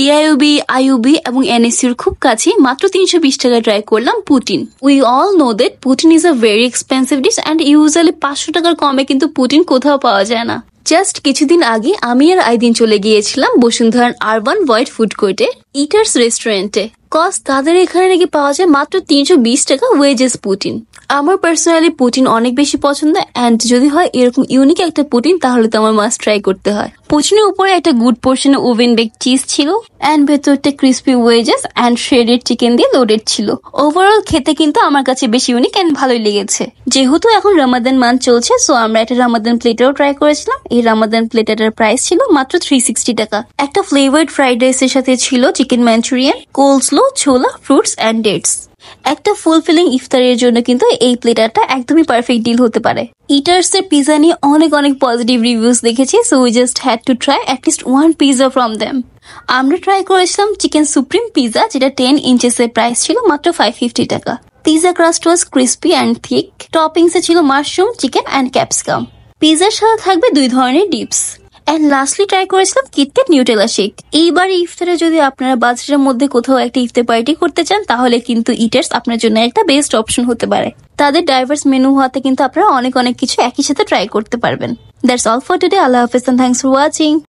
টিআইইউবি, IUB এবং এনএসইউর খুব কাছে মাত্র 320 টাকায় ট্রাই করলাম Putin. We all know that Putin is a very expensive dish and usually 500 টাকার কমে কিন্তু পুটিন কোথাও পাওয়া যায় না। জাস্ট কিছুদিন আগে আমি আর আইদিন চলে গিয়েছিলাম বসুন্ধরার আরবান ভয়েড ফুড কোর্টে ইটার্স রেস্টুরেন্টে। কজ তাদের এখানে নাকি পাওয়া যায় মাত্র 320 টাকা ওয়েজেস পুটিন। আমার পার্সোনালি পুটিন অনেক বেশি পছন্দ অ্যান্ড যদি হয় এরকম ইউনিক একটা পুটিন তাহলে তো আমার মাস্ট ট্রাই করতে হয়। পুটিনের উপরে একটা গুড পোর্শনে ওভেন বেক চিজ ছিল অ্যান্ড ভেতরটা crispy wedges and shredded chicken দিয়ে লোডেড ছিল। ওভারঅল খেতে কিন্তু আমার কাছে বেশি ইউনিক অ্যান্ড ভালোই লেগেছে। যেহেতু এখন রমাদান মান্থ চলছে সো আমরা একটা রমাদান প্লেটারও ট্রাই করেছিলাম। এই রমাদান প্লেটারটার প্রাইস ছিল মাত্র 360 টাকা। একটা ফ্লেভার্ড ফ্রাইড রাইসের সাথে ছিল চিকেন ম্যাঞ্চুরিয়ান, কোলস্লো, ছোলা, ফ্রুটস অ্যান্ড ডেটস। একটা ফুলফিলিং ইফতারের জন্য কিন্তু এই প্লেটারটা একদমই পারফেক্ট ডিল হতে পারে। ইটার্স এর পিজা নিয়ে অনেক পজিটিভ রিভিউজ দেখেছি so we just had to try at least one pizza from them. আমরা ট্রাই করেছিলাম চিকেন সুপ্রিম পিজা যেটা 10 ইঞ্চেস এর প্রাইস ছিল মাত্র 550 টাকা। Pizza crust was crispy and thick. Toppings এ ছিল মাশরুম, চিকেন অ্যান্ড ক্যাপসিকাম। পিজার সাথে থাকবে 2 ধরনের ডিপস। এন্ড লাস্টলি ট্রাই করেছিলাম কিটক্যাট নিউটেলা শেক। এইবার ইফতারে যদি আপনারা বাজেটের মধ্যে কোথাও একটা ইফতার পার্টি করতে চান তাহলে কিন্তু ইটার্স আপনার জন্য একটা বেস্ট অপশন হতে পারে। তাদের ডাইভার্স মেনু হওয়াতে কিন্তু আপনারা অনেক কিছু একই সাথে ট্রাই করতে পারবেন। That's all for today. আল্লাহ হাফেজ এন্ড থ্যাঙ্কস ফর ওয়াচিং।